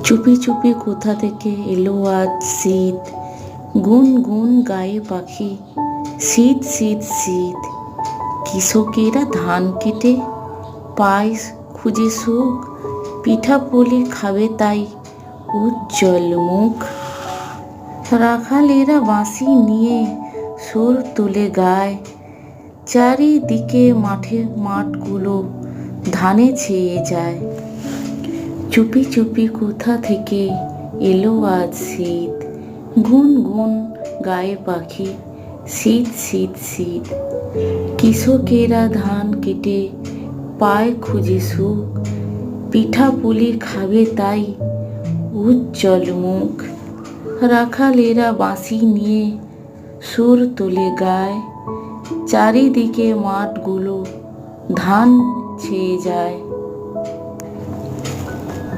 চুপি চুপি কোথা থেকে এলো আজ শীত, গুন গুন গায়ে পাখি, শীত শীত শীত। কৃষকেরা ধান কেটে পায় খুঁজে সুখ, পিঠা পুলি খাবে তাই উজ্জ্বল মুখ। রাখালেরা বাঁশি নিয়ে সুর তুলে গায়, চারিদিকে মাঠগুলো ধানে ছেয়ে যায়। চুপি চুপি কোথা থেকে এলো আজ শীত, গুন গুন গায়ে পাখি, শীত শীত শীত। কৃষকেরা ধান কেটে পায় খুঁজে সুখ, পিঠা পুলি খাবে তাই উজ্জ্বল মুখ। রাখালেরা বাঁশি নিয়ে সুর তুলে গায়, চারিদিকে মাঠগুলো ধান ছেয়ে যায়।